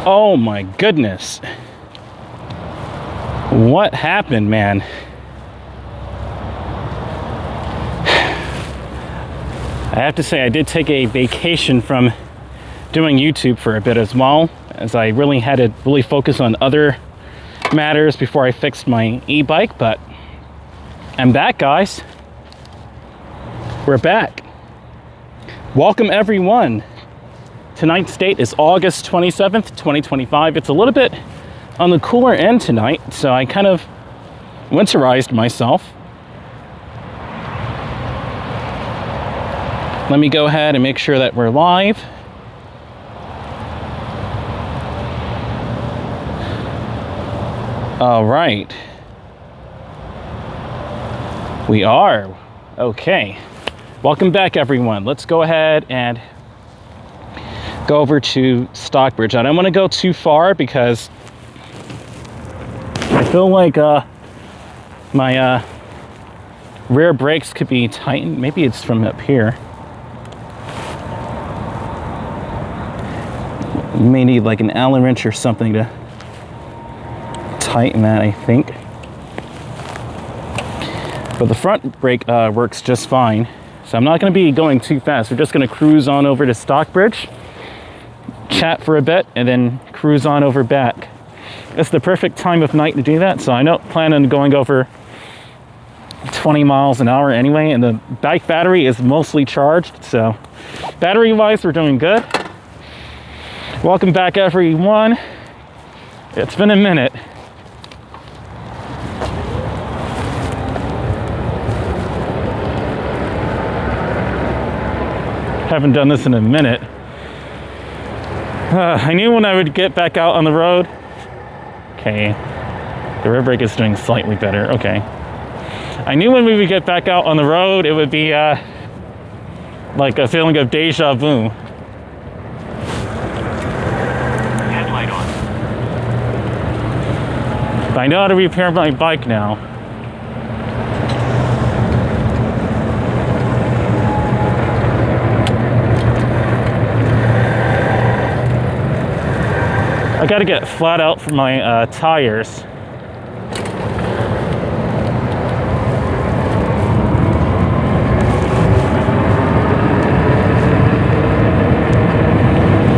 Oh my goodness. What happened, man? I have to say, I did take a vacation from doing YouTube for a bit as well, as I really had to focus on other matters before I fixed my e-bike, but I'm back, guys. We're back. Welcome, everyone. Tonight's date is August 27th, 2025. It's a little bit on the cooler end tonight, so I kind of winterized myself. Let me go ahead and make sure that we're live. All right. We are. Okay. Welcome back, everyone. Let's go ahead and go over to Stockbridge. I don't want to go too far because I feel like my rear brakes could be tightened. Maybe it's from up here. You may need like an Allen wrench or something to tighten that, I think. But the front brake works just fine. So I'm not going to be going too fast. We're just going to cruise on over to Stockbridge, chat for a bit, and then cruise on over back. It's the perfect time of night to do that, so I don't plan on going over 20 miles an hour anyway, and the bike battery is mostly charged, so battery-wise, we're doing good. Welcome back, everyone. It's been a minute. Haven't done this in a minute. I knew when I would get back out on the road. Okay, the rear brake is doing slightly better. Okay, I knew when we would get back out on the road, it would be like a feeling of deja vu. Headlight on. I know how to repair my bike now. I gotta get flat out for my tires.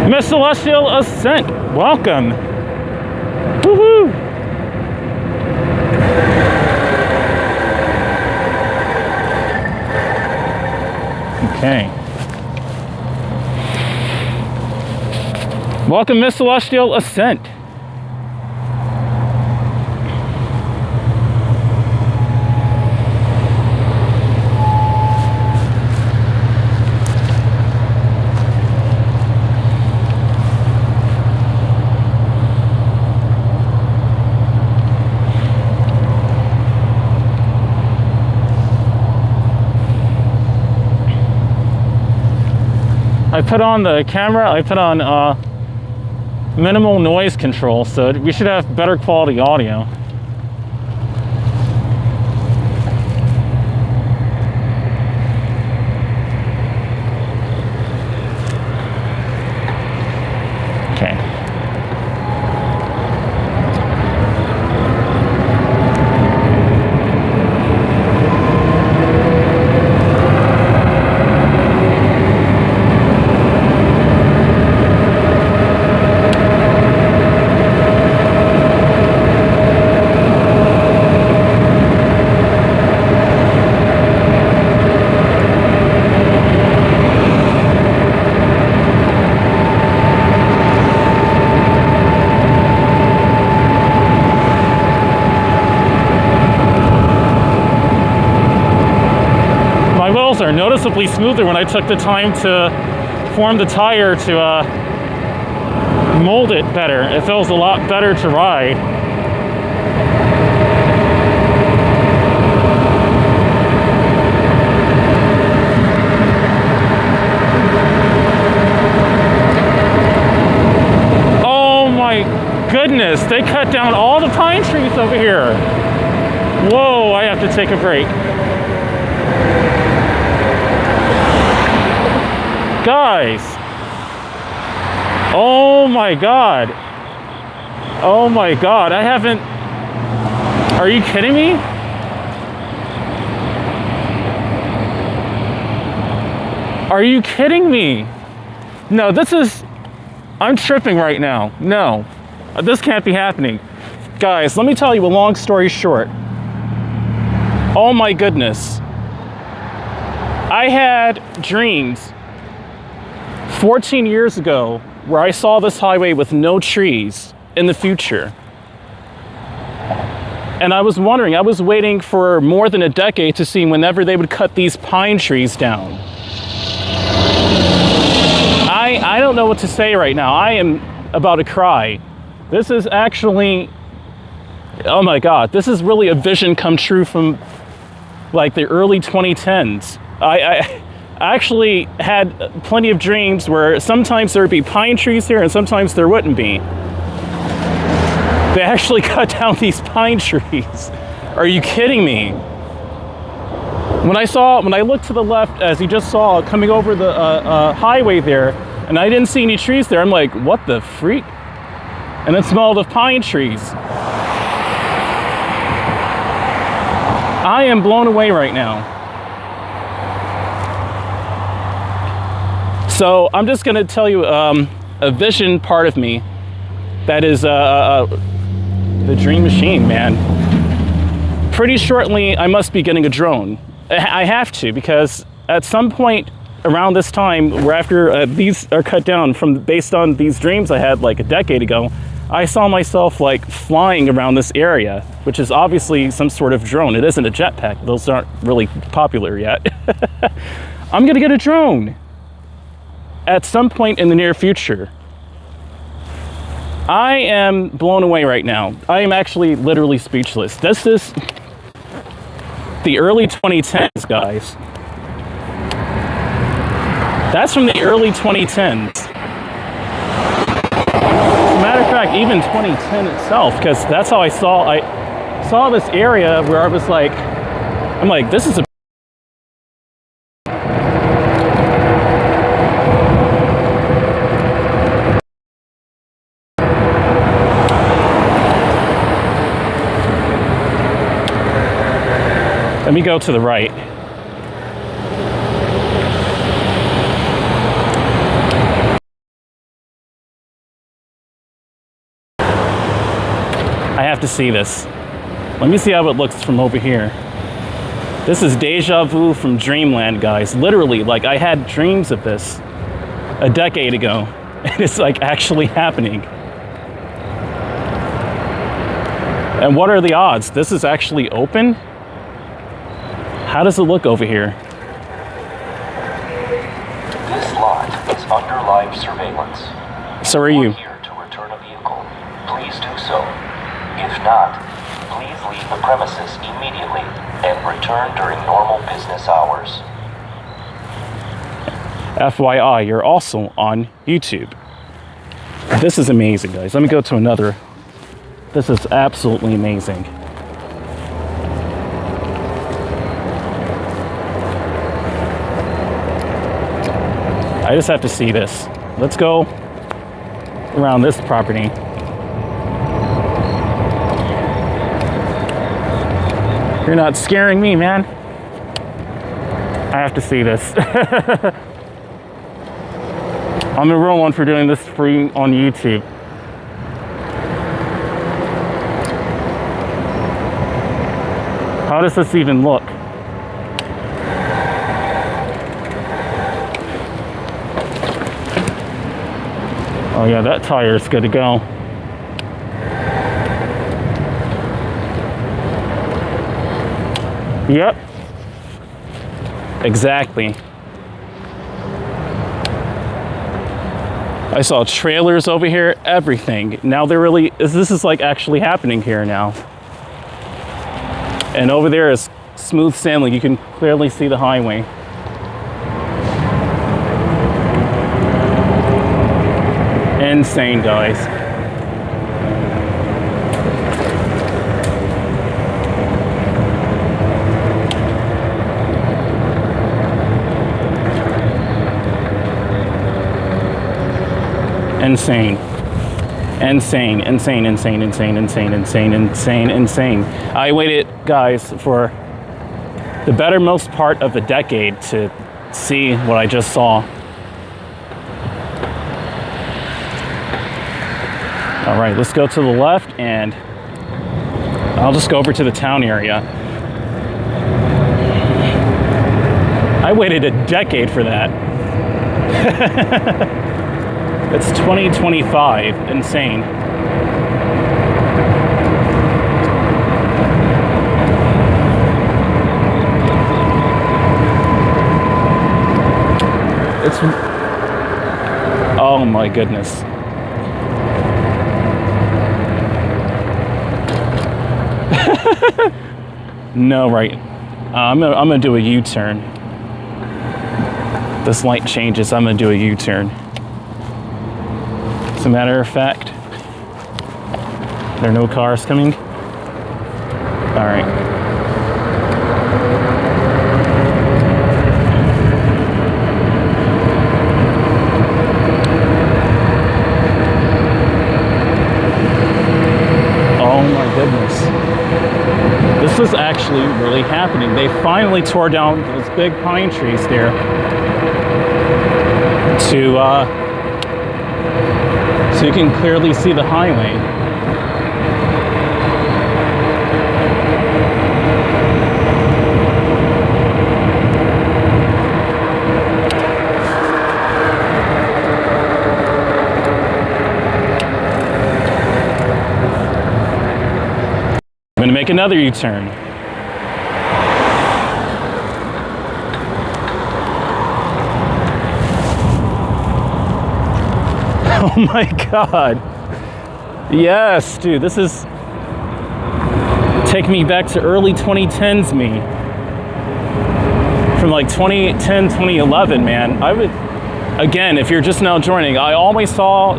Miss Celestial Ascent, welcome. Woohoo! Okay. Welcome, Miss Celestial Ascent. I put on the camera, I put on minimal noise control, so we should have better quality audio. Okay. Are noticeably smoother when I took the time to form the tire to mold it better. It feels a lot better to ride. Oh my goodness, they cut down all the pine trees over here. Whoa, I have to take a break. Guys, oh my God, Oh my God, I haven't, are you kidding me? Are you kidding me? No, this is, I'm tripping right now. No, this can't be happening. Guys, let me tell you a long story short. Oh my goodness. I had dreams 14 years ago where I saw this highway with no trees in the future. And I was wondering, I was waiting for more than a decade to see whenever they would cut these pine trees down. I don't know what to say right now. I am about to cry. This is actually, oh my God, this is really a vision come true from like the early 2010s. I actually had plenty of dreams where sometimes there would be pine trees here and sometimes there wouldn't be. They actually cut down these pine trees. Are you kidding me? When I looked to the left, as you just saw, coming over the highway there, and I didn't see any trees there, I'm like, what the freak? And it smelled of pine trees. I am blown away right now. So I'm just gonna tell you a vision part of me that is the DreamMachine, man. Pretty shortly, I must be getting a drone. I have to, because at some point around this time, where after these are cut down based on these dreams I had like a decade ago, I saw myself like flying around this area, which is obviously some sort of drone. It isn't a jetpack. Those aren't really popular yet. I'm gonna get a drone at some point in the near future. I am blown away right now. I am actually literally speechless. This is the early 2010s, guys. That's from the early 2010s. As a matter of fact, even 2010 itself, because that's how I saw this area where I was like, I'm like, this is a Let me go to the right. I have to see this. Let me see how it looks from over here. This is deja vu from dreamland, guys. Literally, like I had dreams of this a decade ago, and it's like actually happening. And what are the odds? This is actually open? How does it look over here? This lot is under live surveillance. So are you. Here to return a vehicle. Please do so. If not, please leave the premises immediately and return during normal business hours. FYI, you're also on YouTube. This is amazing, guys. Let me go to another. This is absolutely amazing. I just have to see this. Let's go around this property. You're not scaring me, man. I have to see this. I'm a real one for doing this free on YouTube. How does this even look? Oh yeah, that tire is good to go. Yep. Exactly. I saw trailers over here, everything. Now this is like actually happening here now. And over there is smooth sailing. You can clearly see the highway. Insane, guys. Insane. Insane, insane, insane, insane, insane, insane, insane, insane. I waited, guys, for the bettermost part of a decade to see what I just saw. All right, let's go to the left, and I'll just go over to the town area. I waited a decade for that. It's 2025. Insane. It's... Oh my goodness. No, right. I'm gonna do a U-turn. This light changes, I'm gonna do a U-turn. As a matter of fact, there are no cars coming. All right. Oh my goodness. This is actually really happening. They finally tore down those big pine trees there so you can clearly see the highway. I'm gonna make another U-turn. Oh my God. Yes, dude, this is taking me back to early 2010s me. From like 2010, 2011, man. I would, again, if you're just now joining, I always saw,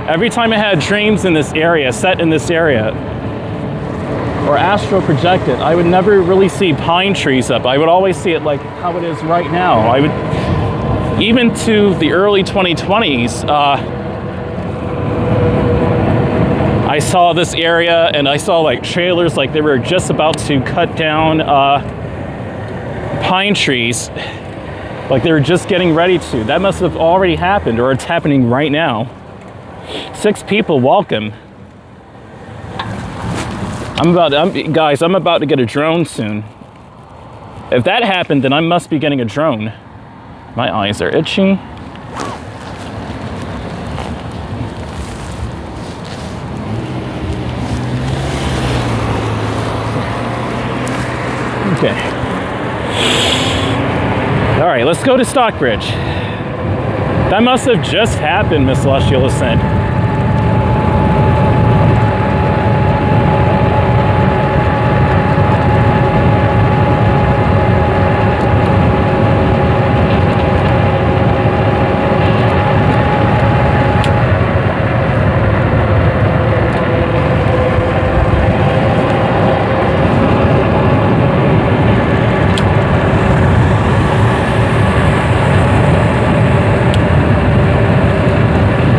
every time I had dreams in this area, set in this area, or astral projected, I would never really see pine trees up. I would always see it like how it is right now. I would, even to the early 2020s, I saw this area and I saw like trailers, like they were just about to cut down pine trees. Like they were just getting ready to. That must have already happened, or it's happening right now. 6 people, welcome. Guys, I'm about to get a drone soon. If that happened, then I must be getting a drone. My eyes are itching. Okay. All right, let's go to Stockbridge. That must have just happened, Miss Celestial Ascent.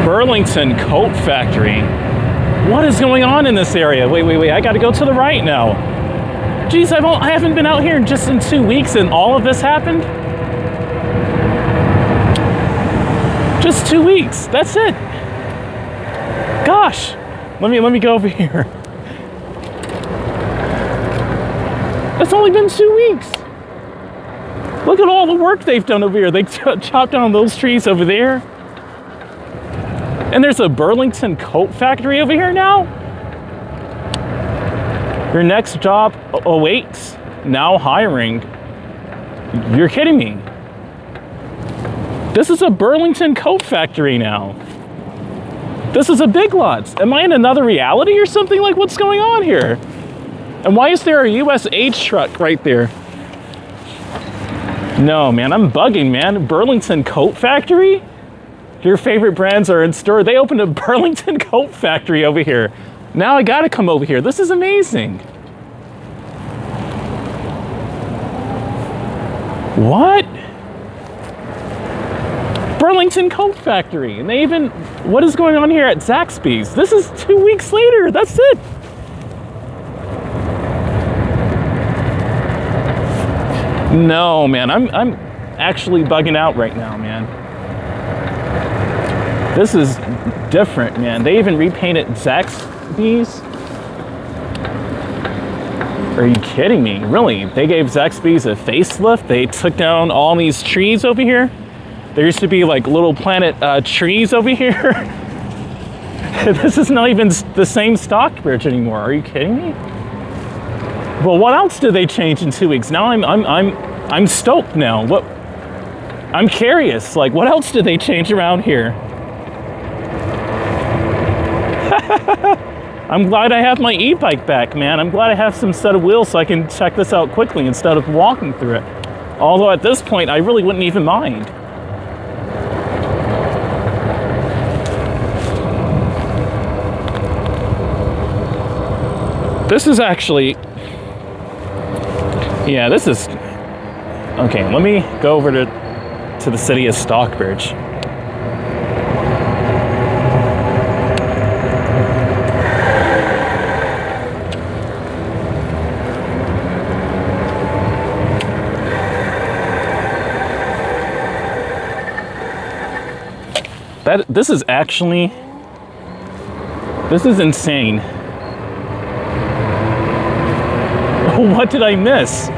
Burlington Coat Factory. What is going on in this area? Wait, I gotta go to the right now. Geez, I haven't been out here just in 2 weeks and all of this happened? Just 2 weeks, that's it. Gosh, let me go over here. It's only been 2 weeks. Look at all the work they've done over here. They chopped down those trees over there. And there's a Burlington Coat Factory over here now? Your next job awaits, now hiring. You're kidding me. This is a Burlington Coat Factory now. This is a Big Lots. Am I in another reality or something? Like, what's going on here? And why is there a USH truck right there? No, man, I'm bugging, man. Burlington Coat Factory? Your favorite brands are in store. They opened a Burlington Coat Factory over here. Now I gotta come over here. This is amazing. What? Burlington Coat Factory. And they even, what is going on here at Zaxby's? This is 2 weeks later. That's it. No, man, I'm actually bugging out right now, man. This is different, man. They even repainted Zaxby's. Are you kidding me? Really? They gave Zaxby's a facelift? They took down all these trees over here? There used to be like little planet trees over here. This is not even the same Stockbridge anymore. Are you kidding me? Well, what else did they change in 2 weeks? Now I'm stoked now. What? I'm curious. Like, what else did they change around here? I'm glad I have my e-bike back, man. I'm glad I have some set of wheels so I can check this out quickly instead of walking through it. Although at this point, I really wouldn't even mind. This is actually, yeah, this is, okay, let me go over to the city of Stockbridge. This is actually, this is insane. What did I miss?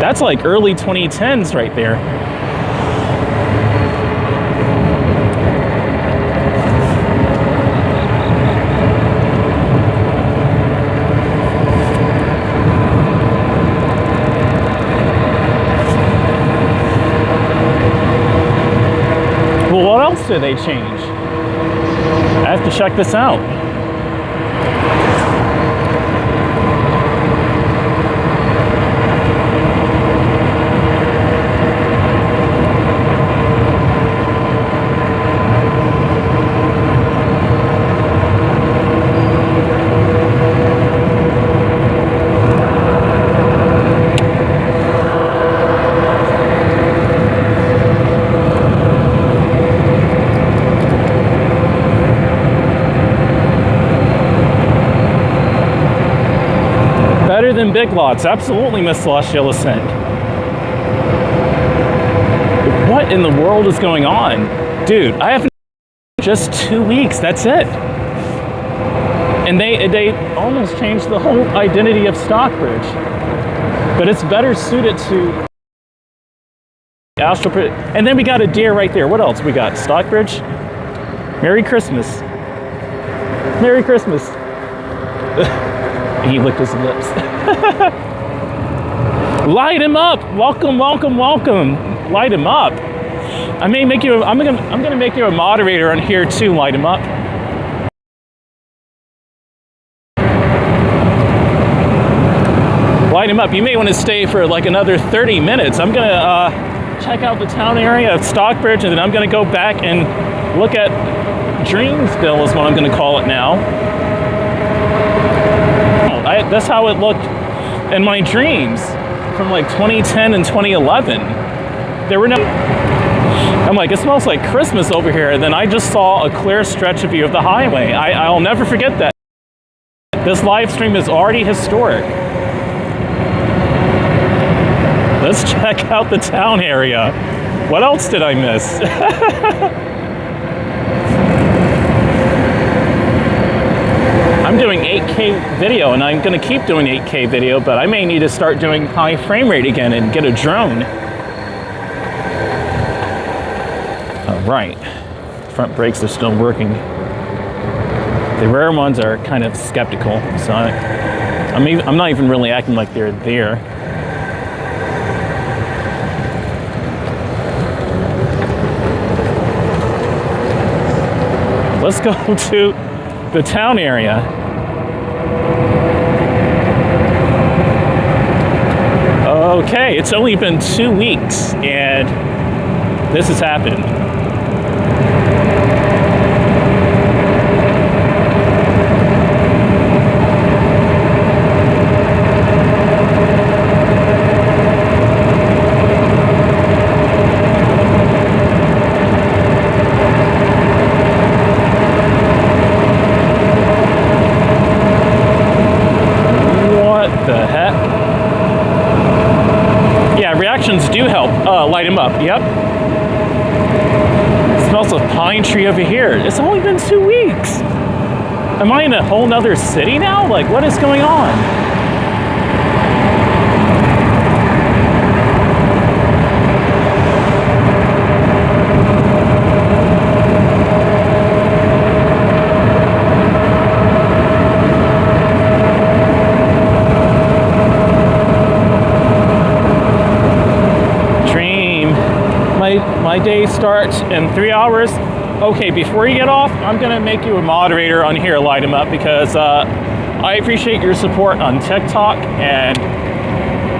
That's like early 2010s right there. Well, what else did they change? I have to check this out. Than Big Lots, absolutely, Miss Celestial Ascent. What in the world is going on? Dude, I have just 2 weeks, that's it. And they almost changed the whole identity of Stockbridge. But it's better suited to Astral. And then we got a deer right there. What else we got? Stockbridge? Merry Christmas. Merry Christmas. He licked his lips. Light him up! Welcome, welcome, welcome! Light him up. I may make you. I'm gonna make you a moderator on here too. Light him up. Light him up. You may want to stay for like another 30 minutes. I'm gonna check out the town area of Stockbridge, and then I'm gonna go back and look at Dreamsville is what I'm gonna call it now. That's how it looked in my dreams from like 2010 and 2011. There were no, I'm like, it smells like Christmas over here. And then I just saw a clear stretch of view of the highway. I'll never forget that. This live stream is already historic. Let's check out the town area. What else did I miss? I'm doing 8K video, and I'm going to keep doing 8K video, but I may need to start doing high frame rate again and get a drone. All right, front brakes are still working. The rear ones are kind of skeptical, so I'm not even really acting like they're there. Let's go to the town area. Okay, it's only been 2 weeks and this has happened. up. Yep. It smells of pine tree over here. It's only been 2 weeks. Am I in a whole nother city now? Like, what is going on? My day starts in 3 hours. Okay, before you get off, I'm gonna make you a moderator on here, Light 'em Up, because I appreciate your support on TikTok, and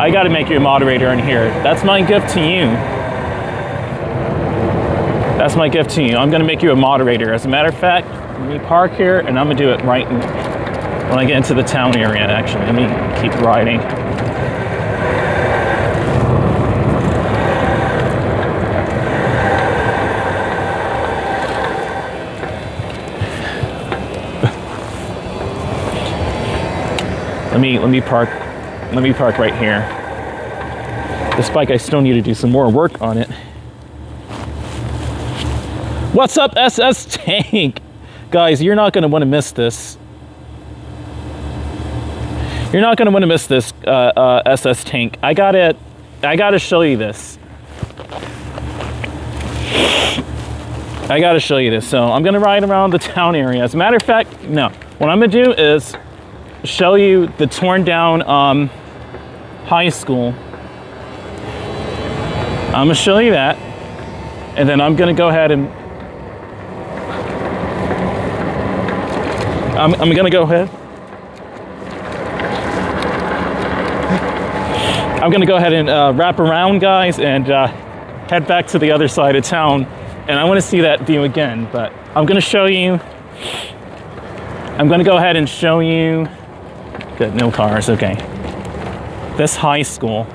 I gotta make you a moderator on here. That's my gift to you. That's my gift to you. I'm gonna make you a moderator. As a matter of fact, let me park here, and I'm gonna do it right when I get into the town area, actually. Let me keep riding. Let me park right here. This bike, I still need to do some more work on it. What's up, SS Tank? Guys, you're not gonna wanna miss this. You're not gonna wanna miss this, SS Tank. I gotta show you this. I gotta show you this. So I'm gonna ride around the town area. As a matter of fact, no. What I'm gonna do is show you the torn down high school. I'm gonna show you that, and then I'm gonna go ahead and I'm gonna go ahead. I'm gonna go ahead and wrap around, guys, and head back to the other side of town. And I want to see that view again, but I'm gonna show you. I'm gonna go ahead and show you. Good, no cars, okay. This high school.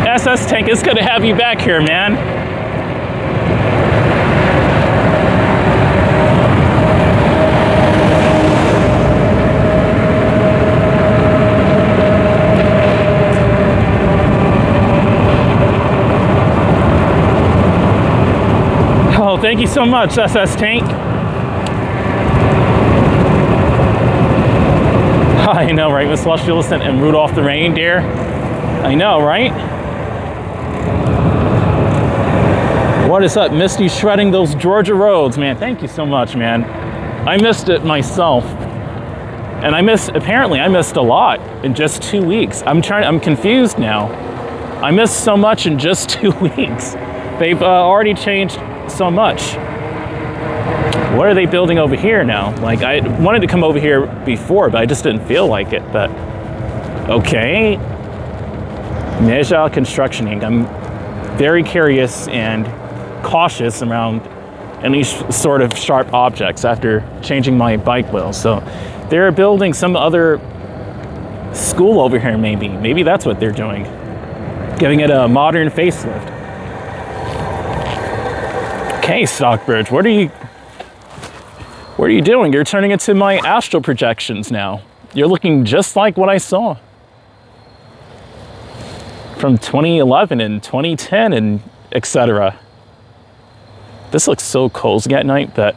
SS Tank is good to have you back here, man. Oh, thank you so much, SS Tank. I know, right? Miss Celestial and Rudolph the Reindeer. I know, right? What is up, Misty? Shredding those Georgia roads, man. Thank you so much, man. I missed it myself. And apparently I missed a lot in just 2 weeks. I'm confused now. I missed so much in just 2 weeks. They've already changed so much. What are they building over here now? Like, I wanted to come over here before, but I just didn't feel like it. But okay, Neja Construction Inc. I'm very curious and cautious around any sort of sharp objects after changing my bike wheels. So they're building some other school over here. Maybe that's what they're doing, giving it a modern facelift. Okay, Stockbridge, what are you doing? You're turning into my astral projections now. You're looking just like what I saw from 2011 and 2010 and etc. This looks so cozy at night, but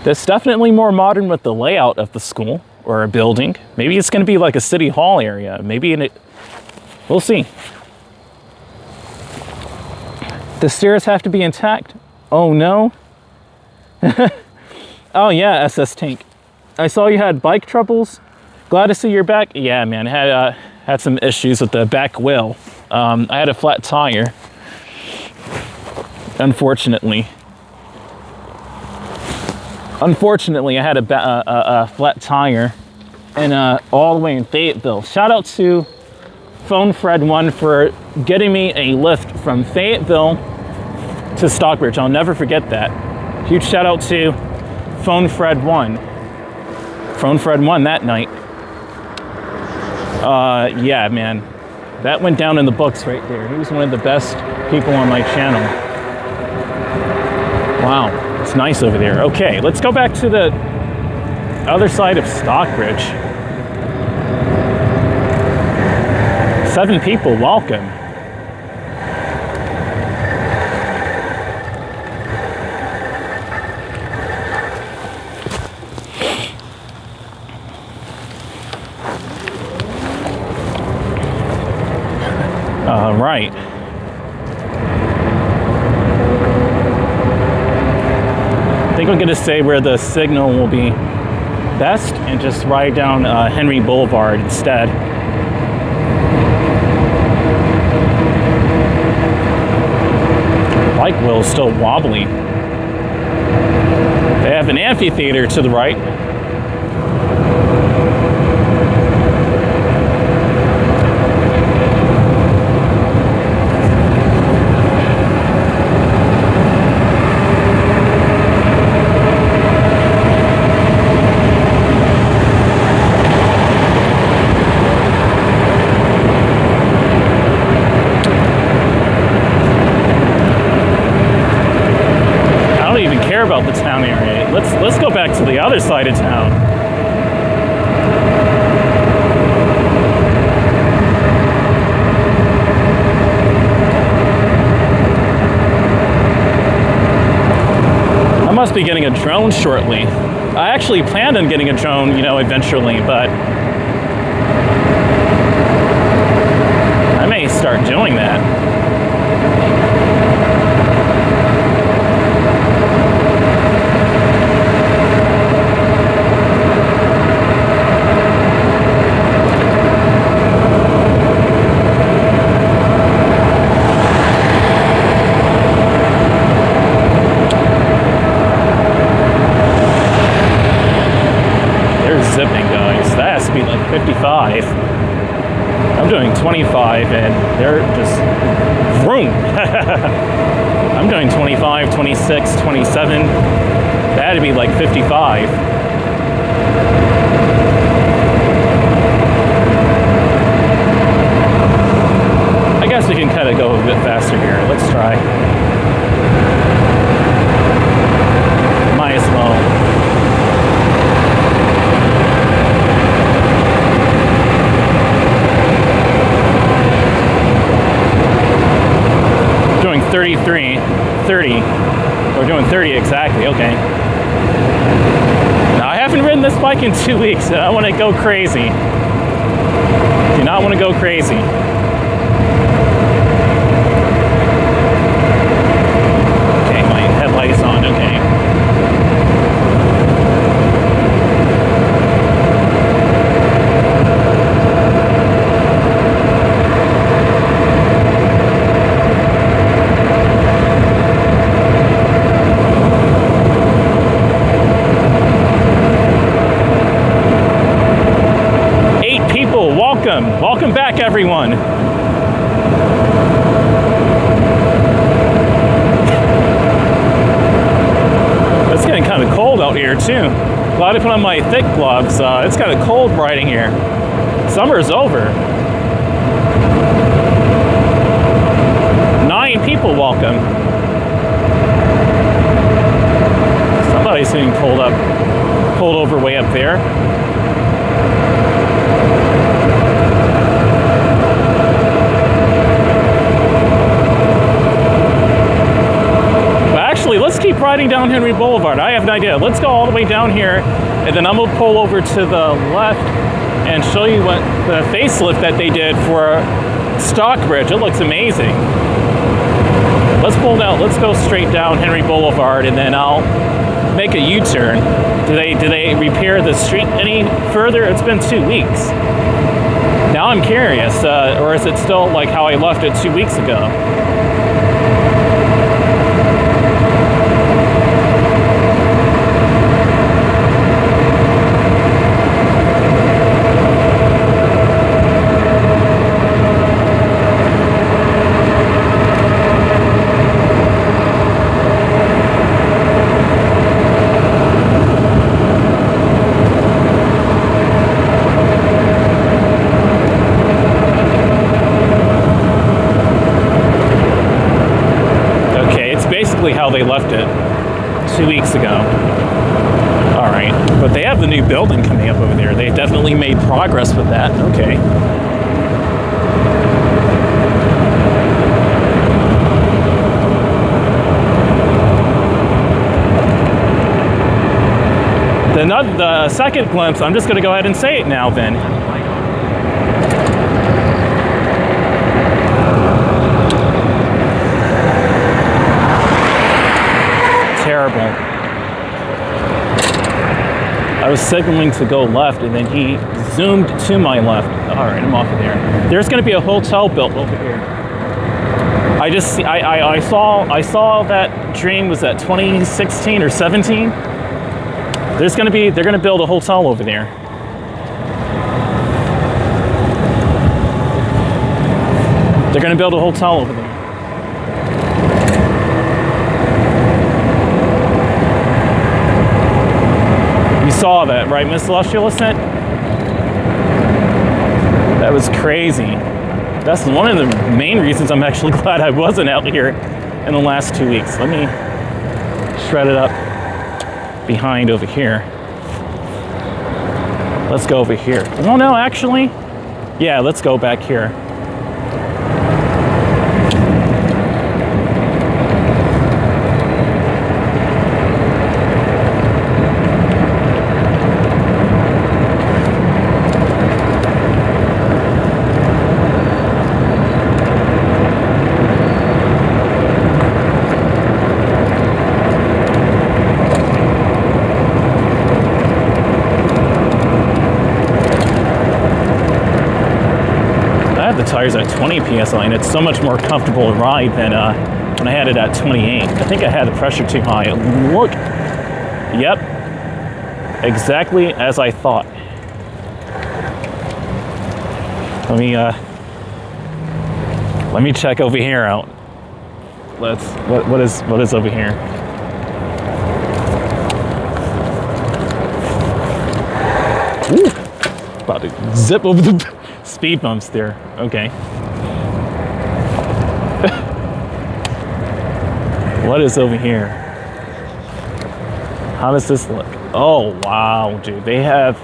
that's definitely more modern with the layout of the school or a building. Maybe it's going to be like a city hall area. We'll see. The stairs have to be intact. Oh no. Oh yeah, SS Tank. I saw you had bike troubles. Glad to see you're back. Yeah, man, had some issues with the back wheel. I had a flat tire. Unfortunately, I had a flat tire, and all the way in Fayetteville. Shout out to Phone Fred 1 for getting me a lift from Fayetteville to Stockbridge. I'll never forget that. Huge shout out to Phone Fred 1. Phone Fred 1 that night. Yeah, man. That went down in the books right there. He was one of the best people on my channel. Wow, it's nice over there. Okay, let's go back to the other side of Stockbridge. 7 people, welcome. All right. I think I'm going to stay where the signal will be best and just ride down Henry Boulevard instead. Bike wheel is still wobbly. They have an amphitheater to the right. About the town area. Let's go back to the other side of town. I must be getting a drone shortly. I actually planned on getting a drone, you know, eventually, but I may start doing that. Zipping, guys. That has to be like 55. I'm doing 25 and they're just vroom. I'm doing 25, 26, 27. That had to be like 55. I guess we can kind of go a bit faster here. Let's try. Might as well. Doing 33, 30. We're doing 30 exactly, okay. Now, I haven't ridden this bike in 2 weeks, and I want to go crazy. Do not want to go crazy. Okay, my headlight is on, okay. Welcome back, everyone. It's getting kind of cold out here too. Glad I put on my thick gloves. It's kind of cold riding here. Summer's over. 9 people, welcome. Somebody's being pulled over way up there. Let's keep riding down Henry Boulevard. I have an idea. Let's go all the way down here, and then I'm going to pull over to the left and show you what the facelift that they did for Stockbridge. It looks amazing. Let's pull down. Let's go straight down Henry Boulevard, and then I'll make a U-turn. Do they repair the street any further? It's been 2 weeks. Now I'm curious, or is it still like how I left it 2 weeks ago? How they left it. 2 weeks ago. All right, but they have the new building coming up over there. They definitely made progress with that. Okay. The second glimpse, I'm just going to go ahead and say it now then. Terrible. I was signaling to go left and then he zoomed to my left. All right, I'm off of there. There's going to be a hotel built over here. I saw that Dream was at 2016 or 17. They're going to build a hotel over there. They're going to build a hotel over there. You saw that, right, Miss Celestial Ascent? That was crazy. That's one of the main reasons I'm actually glad I wasn't out here in the last 2 weeks. Let me shred it up behind over here. Let's go over here. Oh no, actually, yeah, let's go back here. The tires at 20 psi, and it's so much more comfortable to ride than when I had it at 28. I think I had the pressure too high. Look, yep, exactly as I thought. Let me check over here out. What is over here? Ooh, about to zip over the speed bumps there. Okay. What is over here? How does this look? Oh, wow, dude. They have...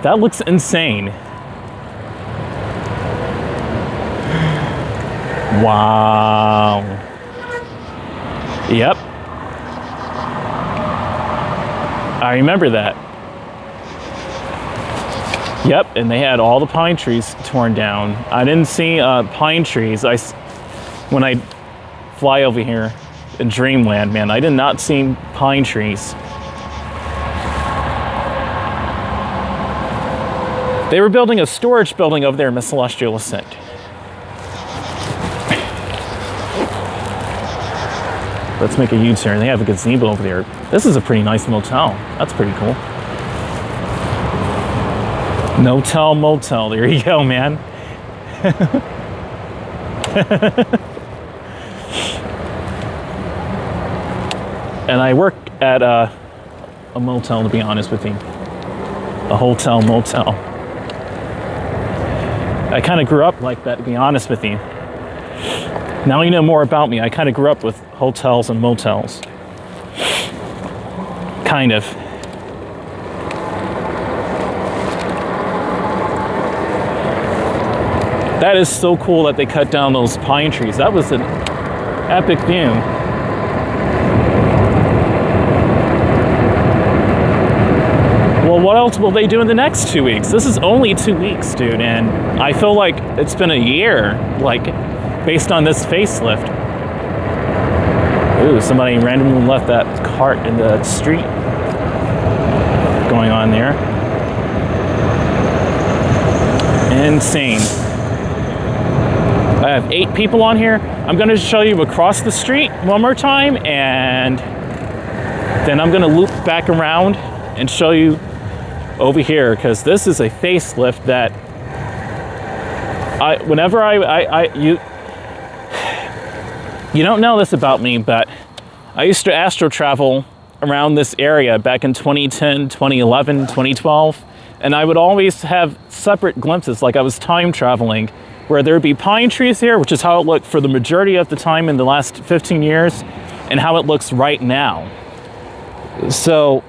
That looks insane. Wow. Yep. I remember that. Yep, and they had all the pine trees torn down. I didn't see pine trees. When I fly over here in Dreamland, man, I did not see pine trees. They were building a storage building over there, Miss Celestial Ascent. Let's make a U-turn. They have a gazebo over there. This is a pretty nice motel. That's pretty cool. No-tell motel. There you go, man. And I work at a motel, to be honest with you. A hotel motel. I kind of grew up like that, to be honest with you. Now you know more about me. I kind of grew up with hotels and motels. Kind of. That is so cool that they cut down those pine trees. That was an epic view. Well, what else will they do in the next 2 weeks? This is only 2 weeks, dude, and I feel like it's been a year, like, based on this facelift. Ooh, somebody randomly left that cart in the street. Going on there. Insane. I have 8 people on here. I'm going to show you across the street one more time, and then I'm going to loop back around and show you over here, because this is a facelift that you don't know this about me, but I used to astro travel around this area back in 2010, 2011, 2012, and I would always have separate glimpses, like I was time traveling, where there would be pine trees here, which is how it looked for the majority of the time in the last 15 years, and how it looks right now. So,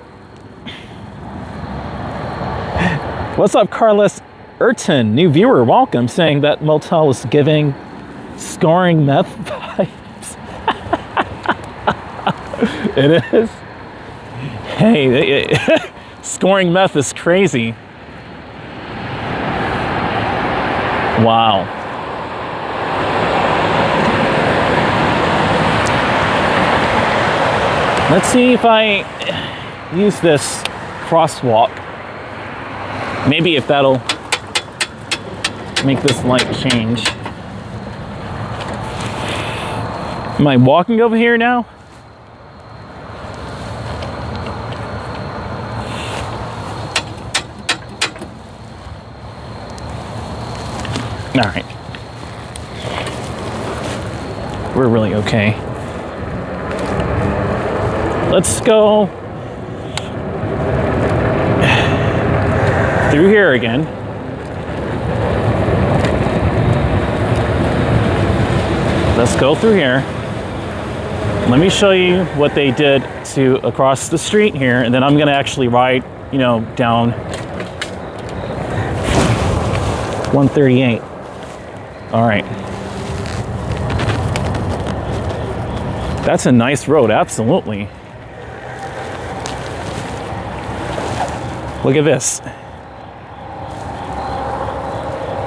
what's up, Carlos Urton? New viewer, welcome, saying that motel is giving scoring meth vibes. It is. Hey, scoring meth is crazy. Wow. Let's see if I use this crosswalk. Maybe if that'll make this light change. Am I walking over here now? All right. We're really okay. Let's go through here again. Let's go through here. Let me show you what they did to across the street here, and then I'm gonna actually ride, you know, down 138. All right. That's a nice road, absolutely. Look at this.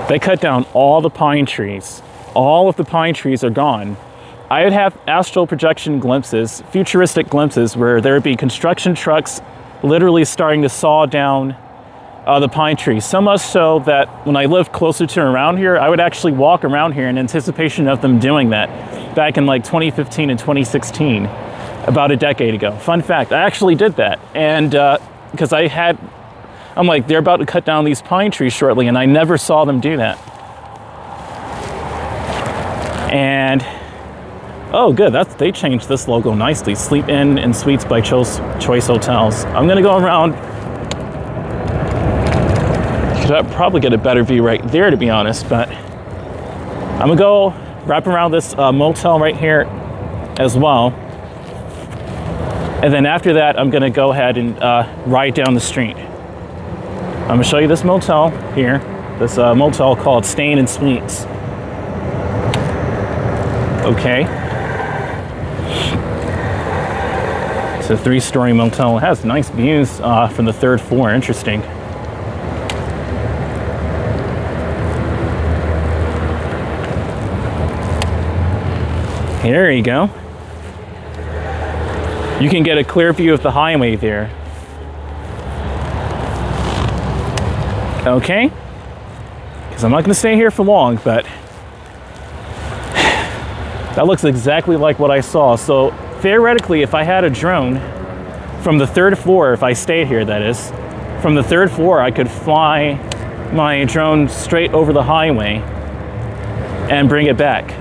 They cut down all the pine trees. All of the pine trees are gone. I would have astral projection glimpses, futuristic glimpses, where there would be construction trucks literally starting to saw down the pine trees. So much so that when I lived closer to around here, I would actually walk around here in anticipation of them doing that back in like 2015 and 2016, about a decade ago. Fun fact, I actually did that. And because I'm like, they're about to cut down these pine trees shortly, and I never saw them do that. And, oh good, they changed this logo nicely. Sleep In and Suites by Choice Hotels. I'm gonna go around. I'd probably get a better view right there, to be honest, but I'm gonna go wrap around this motel right here as well. And then after that, I'm gonna go ahead and ride down the street. I'm gonna show you this motel here, this motel called Staying in Suites. Okay. It's a 3-story motel. It has nice views from the 3rd floor, interesting. There you go. You can get a clear view of the highway there. Okay, because I'm not going to stay here for long, but that looks exactly like what I saw. So theoretically, if I had a drone from the 3rd floor, if I stayed here, that is, from the 3rd floor, I could fly my drone straight over the highway and bring it back.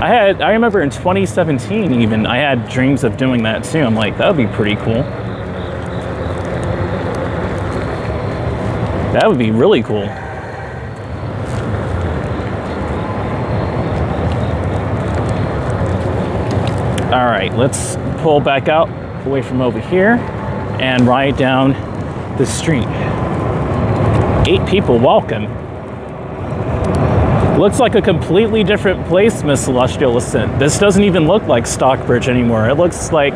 I remember in 2017 even, I had dreams of doing that too. I'm like, that would be pretty cool. That would be really cool. All right, let's pull back out away from over here and ride down the street. 8 people, welcome. Looks like a completely different place, Miss Celestial Ascent. This doesn't even look like Stockbridge anymore. It looks like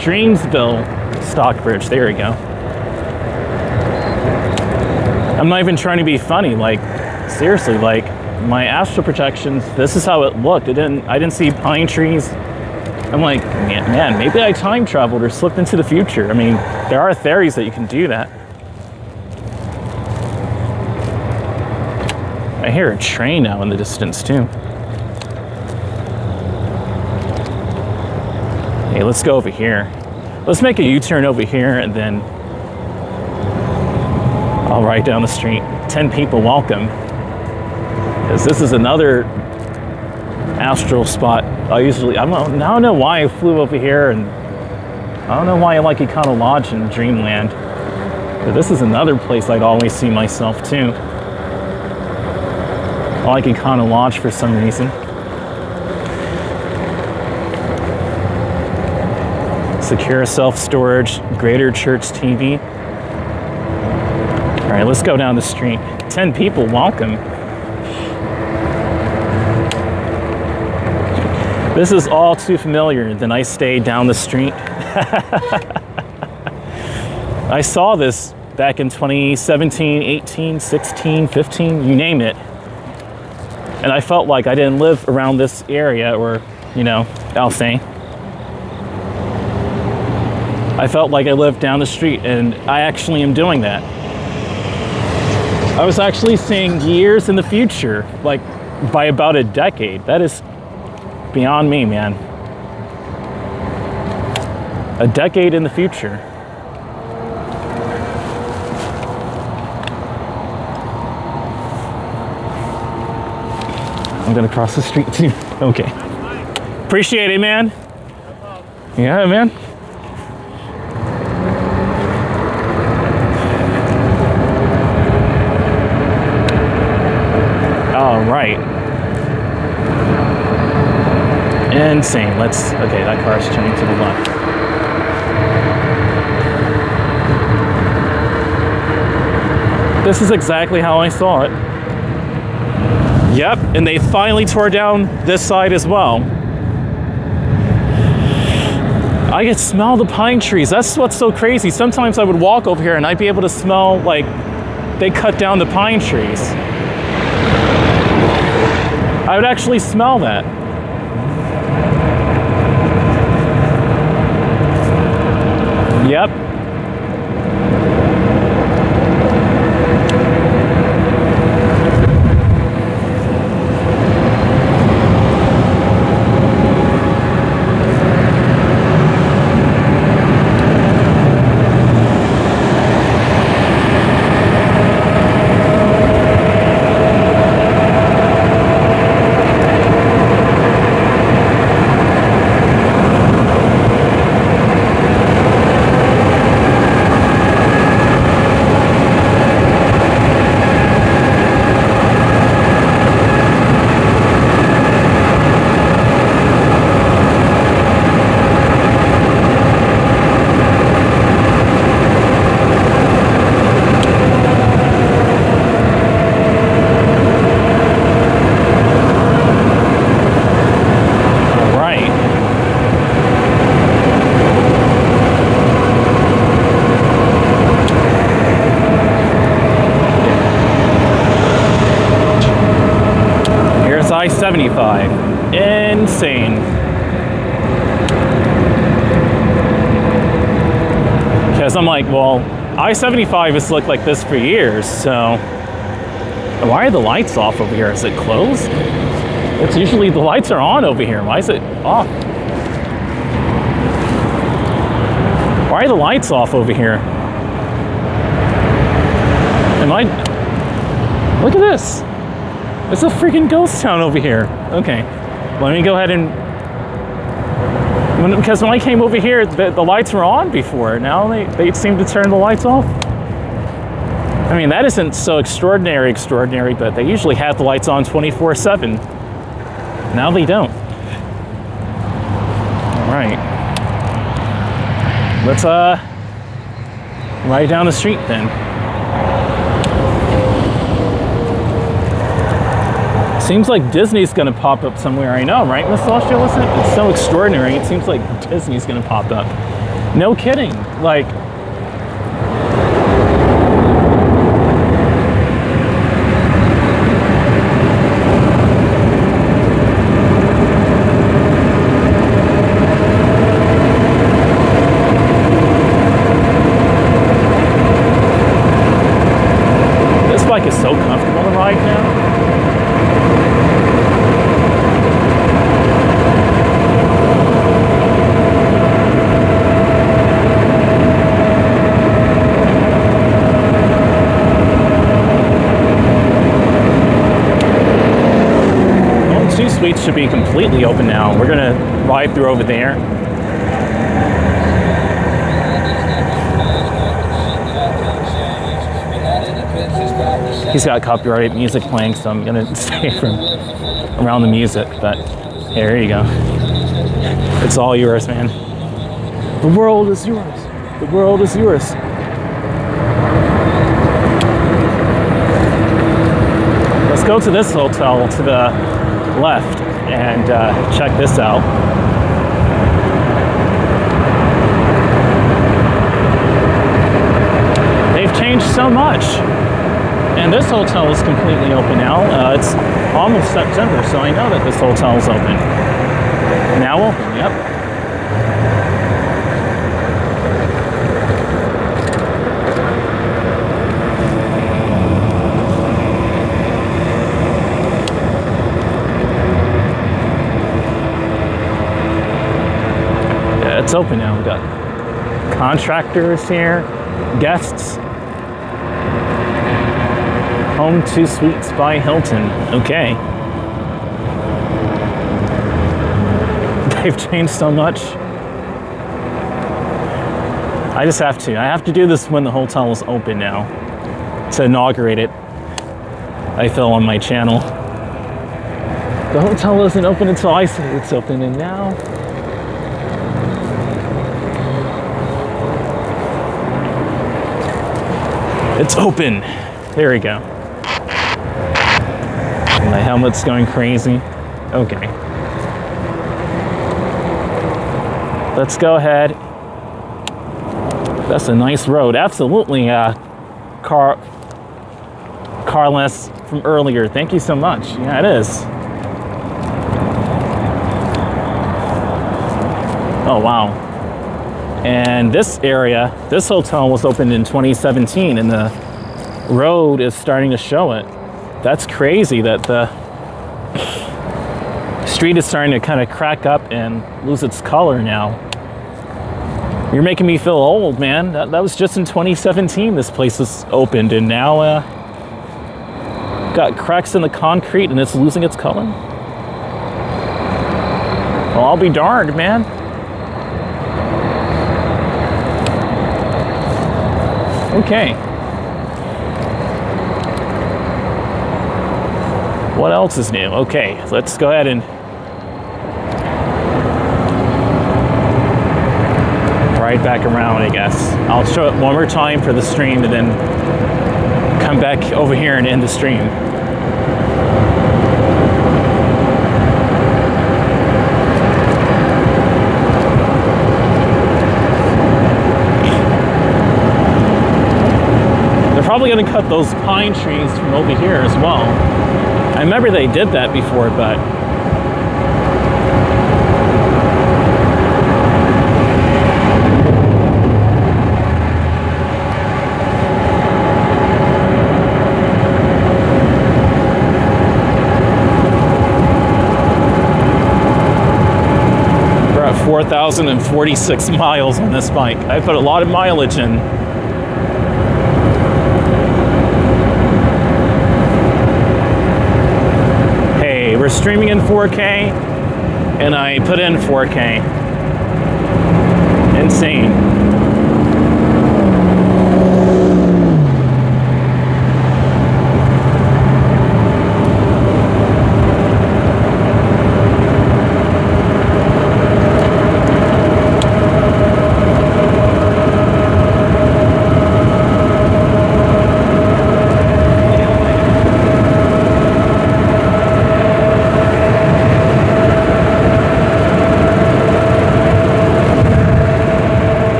Dreamsville Stockbridge. There we go. I'm not even trying to be funny. Like, seriously, like my astral projections, this is how it looked. I didn't see pine trees. I'm like, man, maybe I time traveled or slipped into the future. I mean, there are theories that you can do that. I hear a train now in the distance too. Hey, let's go over here. Let's make a U-turn over here and then I'll ride down the street. 10 people, welcome. Because this is another astral spot. I don't know why I flew over here, and I don't know why I like Econo Lodge in Dreamland. But this is another place I'd always see myself too. I like Econo Lodge for some reason. Secure self-storage, Greater Church TV. All right, let's go down the street. 10 people, welcome. This is all too familiar. The nice day down the street. I saw this back in 2017, 18, 16, 15, you name it. And I felt like I didn't live around this area, or, you know, I'll say. I felt like I lived down the street, and I actually am doing that. I was actually seeing years in the future, like by about a decade. That is beyond me, man. A decade in the future. I'm gonna cross the street too. Okay. Appreciate it, man. Yeah, man. All right. Insane. Okay, that car's turning to the left. This is exactly how I saw it. Yep, and they finally tore down this side as well. I could smell the pine trees. That's what's so crazy. Sometimes I would walk over here and I'd be able to smell like they cut down the pine trees. I would actually smell that. Yep. I-75. Insane. Because I'm like, well, I-75 has looked like this for years, so why are the lights off over here? Is it closed? It's usually the lights are on over here. Why is it off? Why are the lights off over here? Look at this. It's a freaking ghost town over here. Okay, let me go ahead and... Because when I came over here, the lights were on before. Now they seem to turn the lights off. I mean, that isn't so extraordinary, but they usually have the lights on 24/7. Now they don't. All right. Let's ride down the street then. Seems like Disney's gonna pop up somewhere. I know, right, Miss Celestial? Listen, it's so extraordinary. It seems like Disney's gonna pop up. No kidding. Like, this bike is so comfortable to ride now. Suites should be completely open now. We're gonna ride through over there. He's got copyrighted music playing, so I'm gonna stay from around the music, but here you go. It's all yours, man. The world is yours. The world is yours. Let's go to this hotel to the left and check this out. They've changed so much. And this hotel is completely open now. It's almost September, so I know that this hotel is open. Now open, yep. Yeah, it's open now. We've got contractors here, guests. Home 2 Suites by Hilton. Okay. They've changed so much. I just have to. I have to do this when the hotel is open now to inaugurate it. I feel on my channel. The hotel isn't open until I say it's open, and now it's open. There we go. My helmet's going crazy. Okay. Let's go ahead. That's a nice road. Absolutely carless from earlier. Thank you so much. Yeah, it is. Oh, wow. And this area, this hotel was opened in 2017, and the road is starting to show it. That's crazy that the street is starting to kind of crack up and lose its color now. You're making me feel old, man. That was just in 2017 this place was opened, and now got cracks in the concrete and it's losing its color. Well, I'll be darned, man. Okay. What else is new? Okay, let's go ahead and ride back around, I guess. I'll show it one more time for the stream and then come back over here and end the stream. They're probably going to cut those pine trees from over here as well. I remember they did that before, but we're at 4,046 miles on this bike. I put a lot of mileage in. We're streaming in 4K, and I put in 4K. Insane.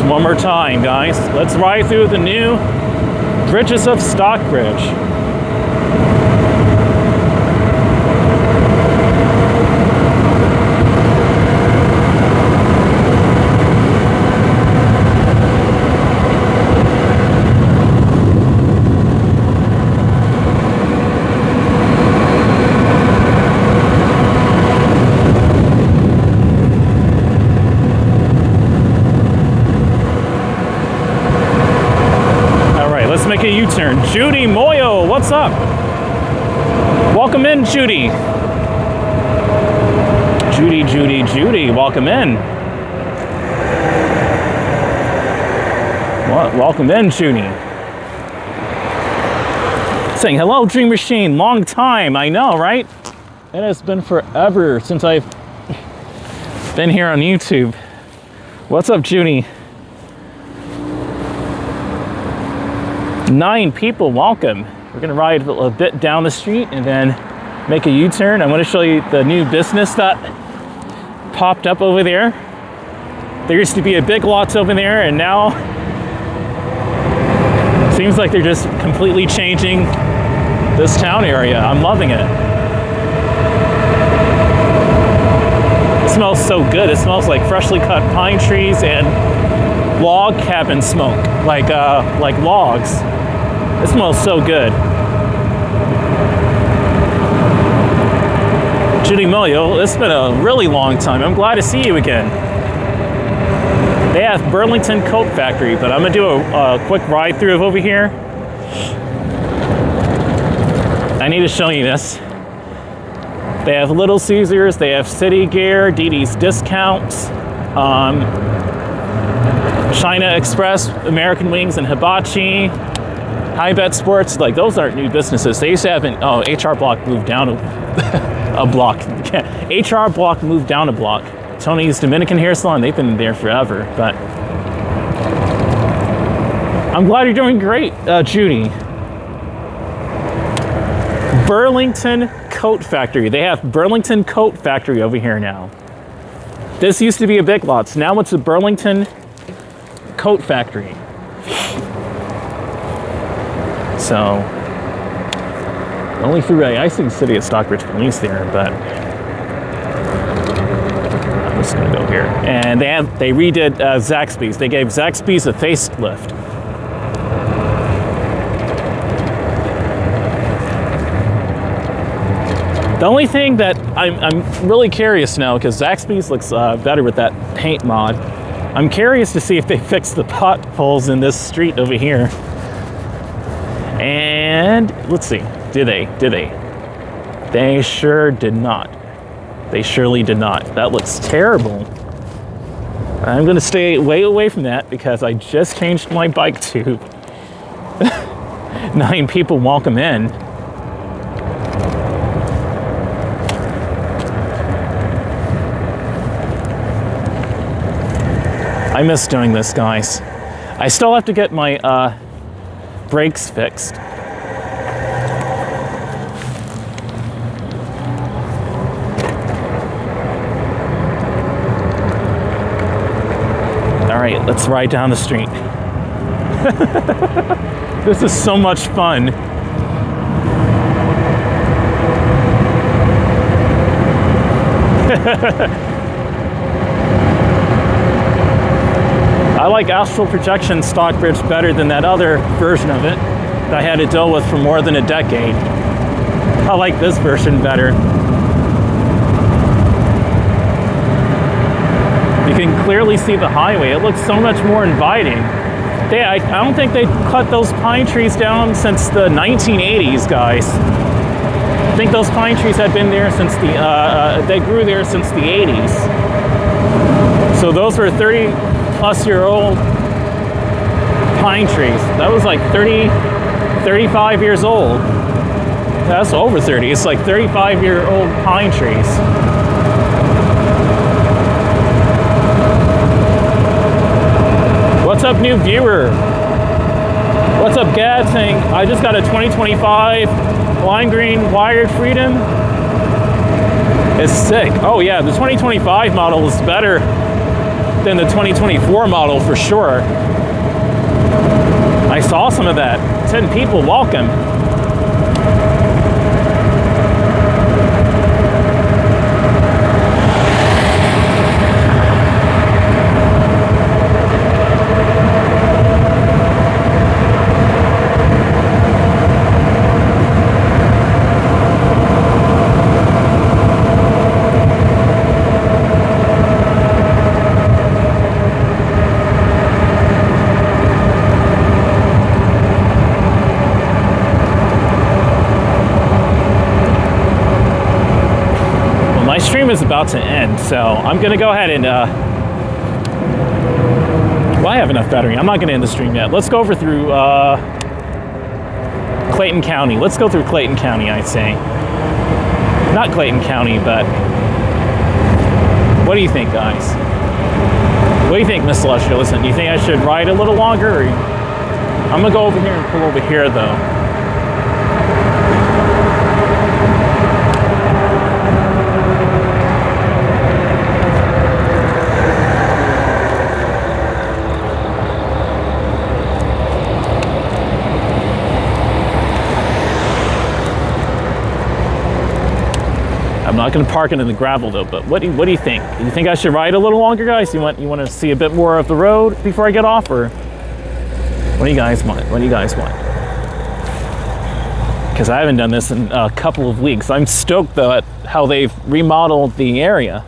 One more time, guys. Let's ride through the new bridges of Stockbridge. Make a U-turn. Judy Moyo, what's up? Welcome in, Judy. Judy, welcome in. Welcome in, Junie. Saying hello, DreamMachine. Long time, I know, right? It has been forever since I've been here on YouTube. What's up, Junie? 9 people, welcome. We're gonna ride a bit down the street and then make a U-turn. I want to show you the new business that popped up over there. There used to be a Big Lots over there, and now seems like they're just completely changing this town area. I'm loving it. It smells so good. It smells like freshly cut pine trees and log cabin smoke, like logs. It smells so good. Judy Milio, it's been a really long time. I'm glad to see you again. They have Burlington Coat Factory, but I'm gonna do a quick ride through of over here. I need to show you this. They have Little Caesars, they have City Gear, DD's Discounts, China Express, American Wings, and Hibachi. High Bet Sports, like those aren't new businesses. They used to have HR Block moved down a block. HR Block moved down a block. Tony's Dominican Hair Salon, they've been there forever, but I'm glad you're doing great, Judy. Burlington Coat Factory. They have Burlington Coat Factory over here now. This used to be a Big Lots. Now it's a Burlington Coat Factory. So, only through I see the city of Stockbridge Police there, but I'm just gonna go here. And they redid Zaxby's. They gave Zaxby's a facelift. The only thing that I'm really curious now, because Zaxby's looks better with that paint mod. I'm curious to see if they fixed the potholes in this street over here. And let's see, did they? They sure did not. They surely did not. That looks terrible. I'm gonna stay way away from that because I just changed my bike tube. 9 people, welcome in. I miss doing this, guys. I still have to get my brakes fixed. All right, let's ride down the street. This is so much fun. I like Astral Projection Stockbridge better than that other version of it that I had to deal with for more than a decade. I like this version better. You can clearly see the highway. It looks so much more inviting. I don't think they cut those pine trees down since the 1980s, guys. I think those pine trees had been there since they grew there since the 80s. So those were 30-plus-year-old pine trees. That was like 35 years old. That's over 30. It's like 35-year-old pine trees. What's up, new viewer? What's up, Gad? Saying, I just got a 2025 lime green wired Freedom. It's sick. Oh yeah, the 2025 model is better than the 2024 model for sure. I saw some of that. 10 people, welcome. My stream is about to end, so I'm gonna go ahead and well, I have enough battery. I'm not going to end the stream yet. Let's go over through Clayton County. Let's go through Clayton County, I'd say. Not Clayton County, but what do you think, guys? What do you think, Miss Celestial? Listen, do you think I should ride a little longer? Or I'm going to go over here and pull over here, though. I'm not going to park it in the gravel though, but what do you think? Do you think I should ride a little longer, guys? You want to see a bit more of the road before I get off, or what do you guys want? What do you guys want? Because I haven't done this in a couple of weeks. I'm stoked though at how they've remodeled the area.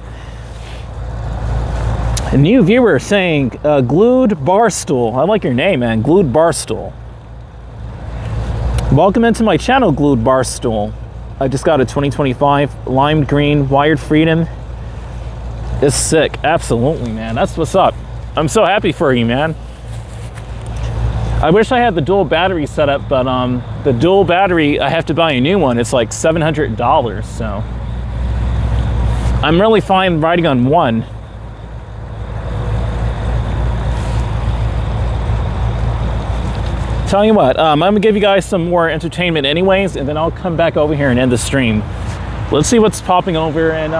A new viewer saying, Glued Barstool. I like your name, man. Glued Barstool. Welcome into my channel, Glued Barstool. I just got a 2025 lime green wired freedom. It's sick. Absolutely, man. That's what's up. I'm so happy for you, man. I wish I had the dual battery set up, but the dual battery, I have to buy a new one. It's like $700, so I'm really fine riding on one. Tell you what, I'm gonna give you guys some more entertainment anyways, and then I'll come back over here and end the stream. Let's see what's popping over in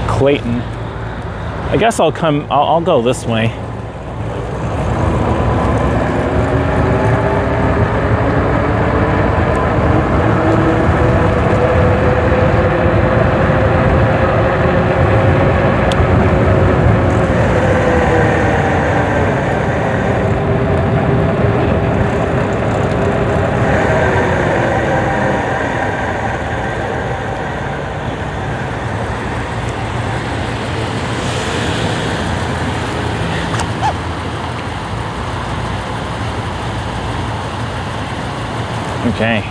Clayton. I guess I'll go this way. Okay.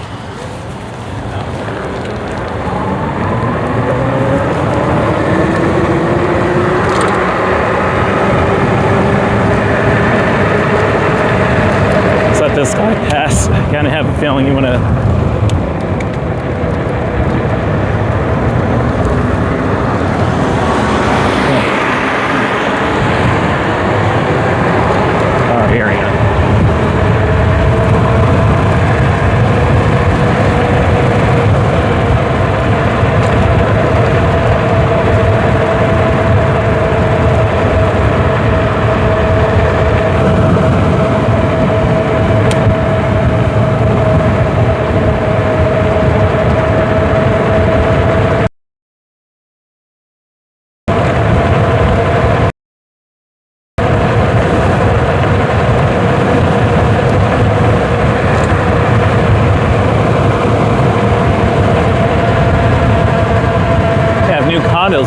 Let's let this guy pass. I kind of have a feeling you want to.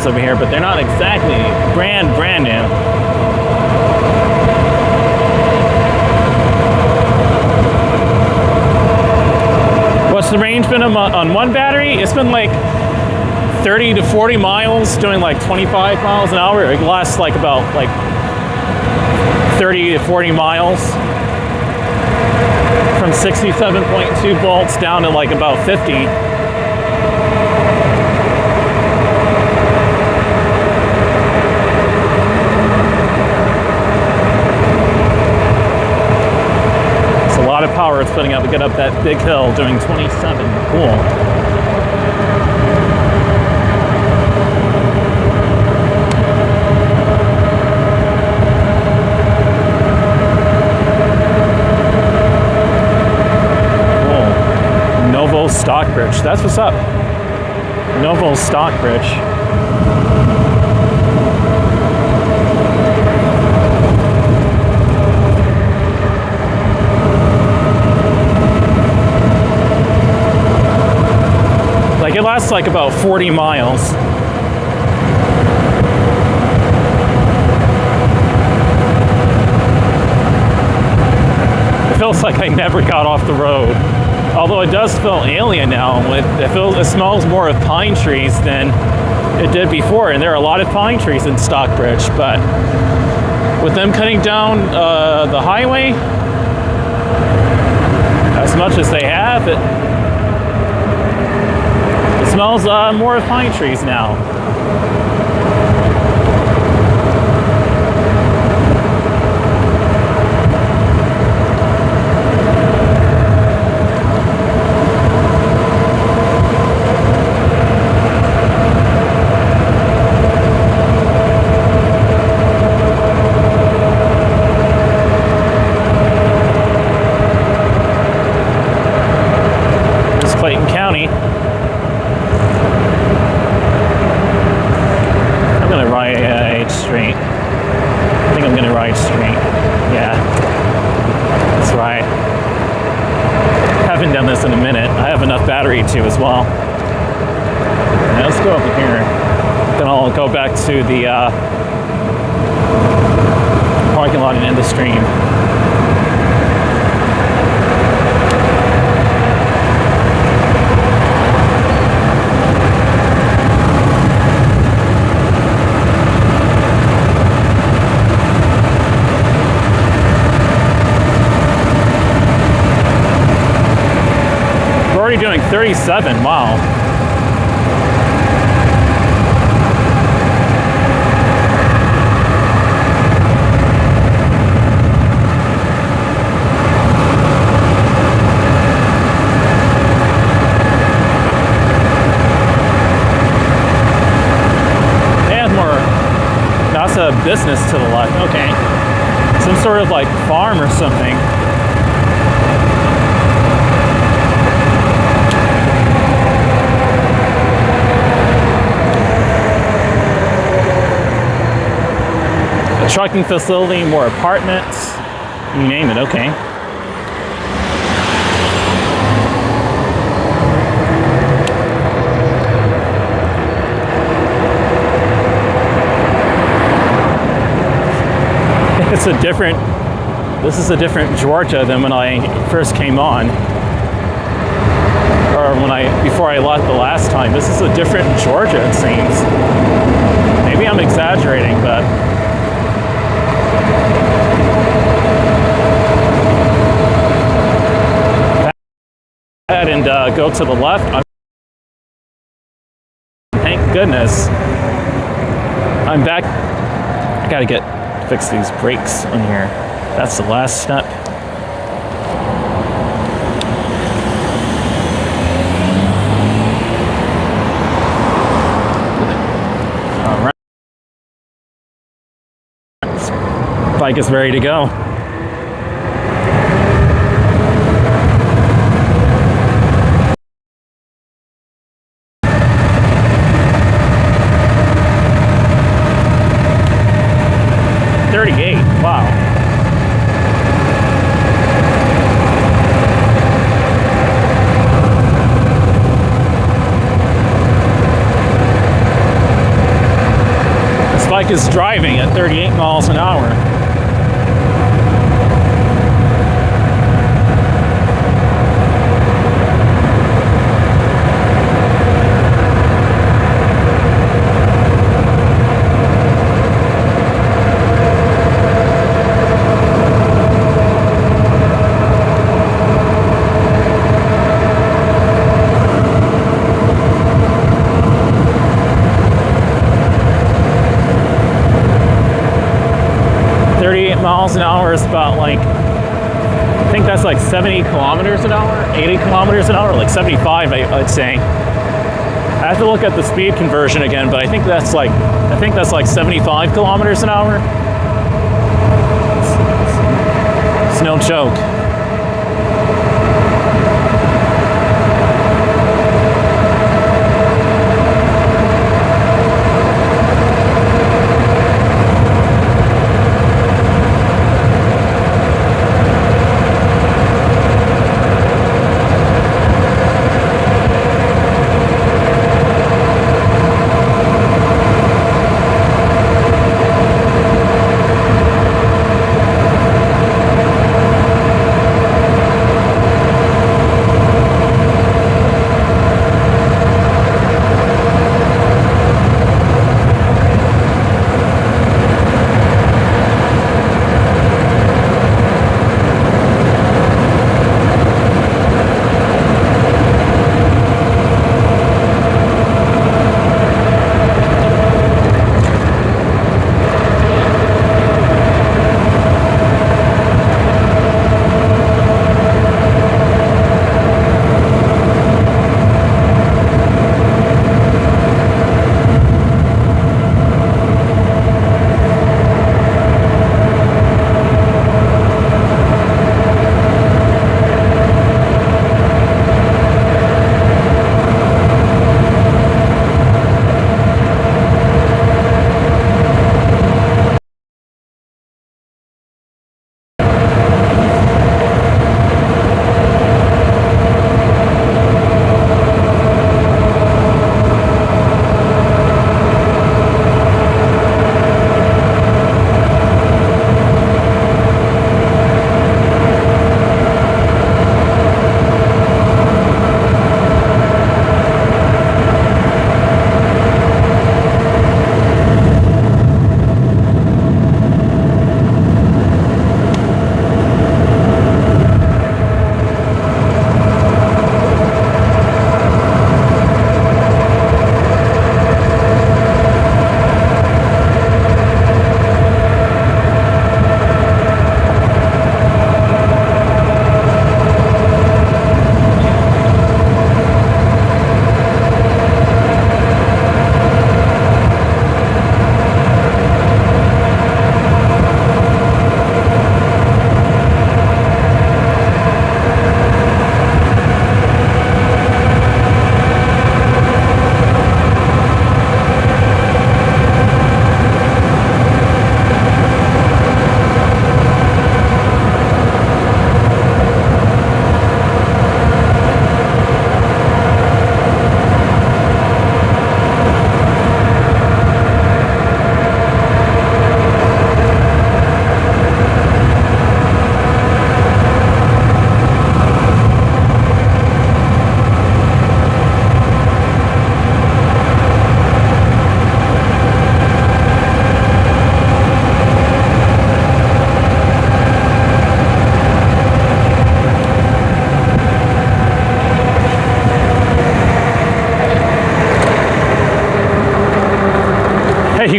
Over here, but they're not exactly brand new. What's the range been on one battery? It's been like 30 to 40 miles, doing like 25 miles an hour. It lasts like about 30 to 40 miles from 67.2 volts down to like about 50. A lot of power it's putting up to get up that big hill doing 27. Cool. Cool. Novo Stockbridge. That's what's up. Novo Stockbridge. Like it lasts like about 40 miles. It feels like I never got off the road. Although it does feel alien now. It smells more of pine trees than it did before, and there are a lot of pine trees in Stockbridge, but with them cutting down the highway as much as they have, it smells more of pine trees now. Clayton County. I'm gonna ride straight. I think I'm gonna ride straight. Yeah, that's right. Haven't done this in a minute. I have enough battery too as well. Now let's go over here. Then I'll go back to the parking lot and end the stream. Doing 37, wow. And more, that's a business to the left, okay. Some sort of like farm or something. Trucking facility, more apartments, you name it, okay. This is a different Georgia than when I first came on. Or before I left the last time. This is a different Georgia, it seems. Maybe I'm exaggerating, but and go to the left. Thank goodness I'm back. I gotta fix these brakes on here. That's the last step. All right. This bike is ready to go. Wow. This bike is driving at 38 miles an hour. Miles an hour is about like, I think that's like 70 kilometers an hour, 80 kilometers an hour, like 75 I'd say. I have to look at the speed conversion again, but I think that's like 75 kilometers an hour. It's no joke.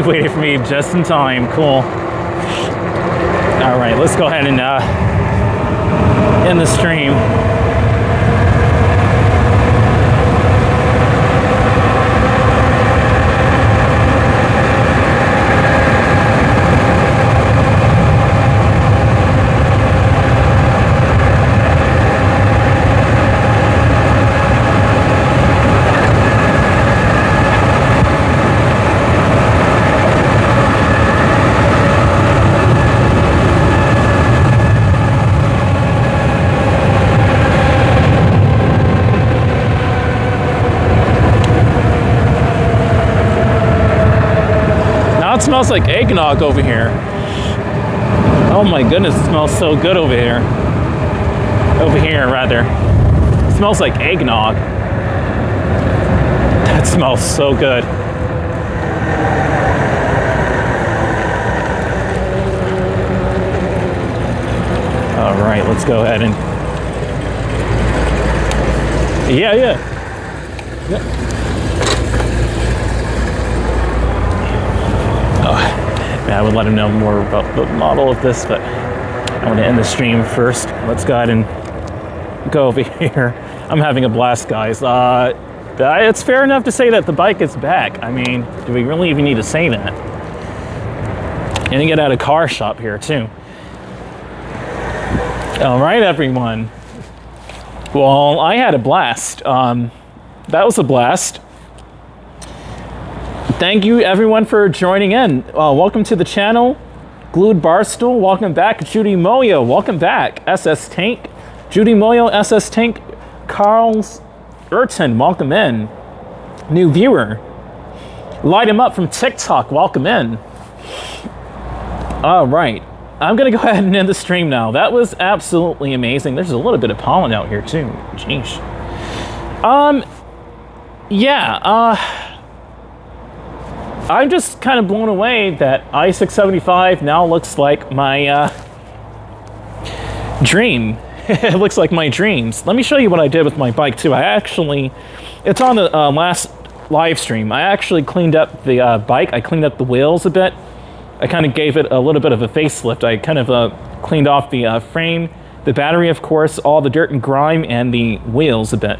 waited for me just in time. Cool. All right, let's go ahead and end the stream. It smells like eggnog over here. Oh my goodness, it smells so good over here. Over here, rather. It smells like eggnog. That smells so good. All right, let's go ahead and... Yeah. I would let him know more about the model of this, but I want to end the stream first. Let's go ahead and go over here. I'm having a blast, guys. It's fair enough to say that the bike is back. I mean, do we really even need to say that? And to get out of car shop here, too. All right, everyone. Well, I had a blast. That was a blast. Thank you, everyone, for joining in. Welcome to the channel. Glued Barstool, welcome back. Judy Moyo, welcome back. SS Tank. Judy Moyo, SS Tank. Carl's Urton, welcome in. New viewer. Light him up from TikTok, welcome in. All right. I'm going to go ahead and end the stream now. That was absolutely amazing. There's a little bit of pollen out here, too. Jeez. I'm just kind of blown away that i675 now looks like my dream. It looks like my dreams. Let me show you what I did with my bike too. It's on the last live stream. I actually cleaned up the bike. I cleaned up the wheels a bit. I kind of gave it a little bit of a facelift. I kind of cleaned off the frame, the battery, of course, all the dirt and grime, and the wheels a bit.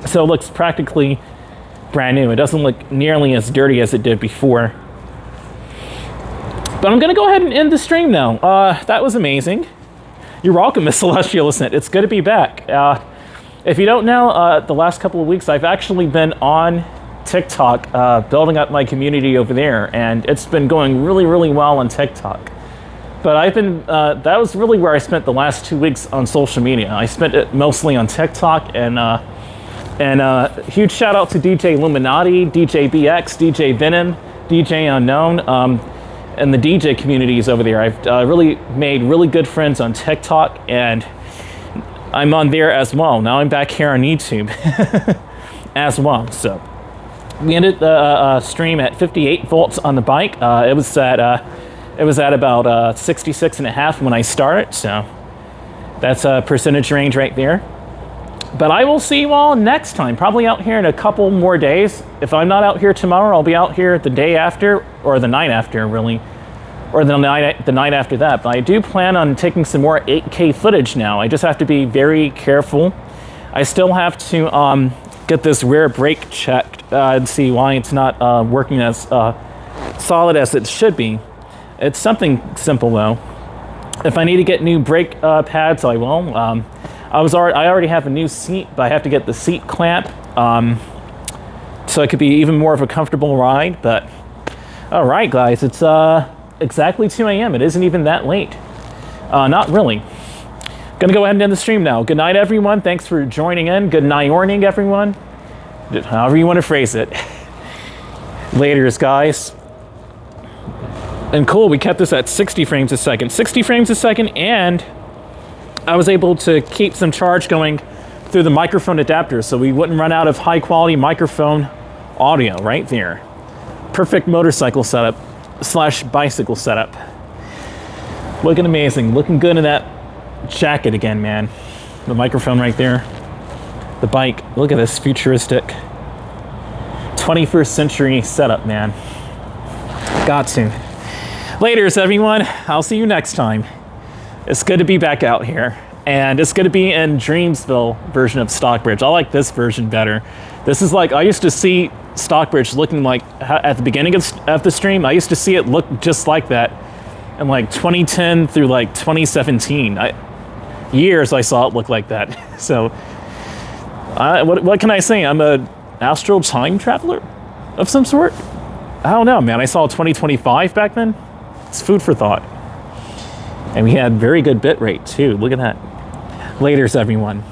So it looks practically brand new. It doesn't look nearly as dirty as it did before. But I'm going to go ahead and end the stream now. That was amazing. You're welcome, Miss Celestial Ascent. It's good to be back. If you don't know, the last couple of weeks, I've actually been on TikTok, building up my community over there, and it's been going really, really well on TikTok. But that was really where I spent the last 2 weeks on social media. I spent it mostly on TikTok, and huge shout out to DJ Illuminati, DJ BX, DJ Venom, DJ Unknown, and the DJ communities over there. I've really made really good friends on TikTok, and I'm on there as well. Now I'm back here on YouTube as well. So we ended the stream at 58 volts on the bike. It was at about 66.5 when I started. So that's a percentage range right there. But I will see you all next time, probably out here in a couple more days. If I'm not out here tomorrow, I'll be out here the day after, or the night after, really, or the night after that. But I do plan on taking some more 8K footage now. I just have to be very careful. I still have to get this rear brake checked and see why it's not working as solid as it should be. It's something simple though. If I need to get new brake pads, I will. I already have a new seat, but I have to get the seat clamp so it could be even more of a comfortable ride. But all right, guys, it's exactly 2 a.m. It isn't even that late. Not really. Gonna go ahead and end the stream now. Good night, everyone. Thanks for joining in. Good night morning, everyone. However you want to phrase it. Laters, guys. And cool, we kept this at 60 frames a second. 60 frames a second, and I was able to keep some charge going through the microphone adapter so we wouldn't run out of high quality microphone audio right there. Perfect motorcycle setup / bicycle setup. Looking amazing. Looking good in that jacket again, man. The microphone right there. The bike. Look at this futuristic 21st century setup, man. Got to. Laters, everyone. I'll see you next time. It's good to be back out here. And it's going to be in Dreamsville version of Stockbridge. I like this version better. This is like, I used to see Stockbridge looking like, at the beginning of the stream, I used to see it look just like that in like 2010 through like 2017. Years I saw it look like that. So, what can I say? I'm an astral time traveler of some sort? I don't know, man. I saw 2025 back then. It's food for thought. And we had very good bit rate too. Look at that. Laters, everyone.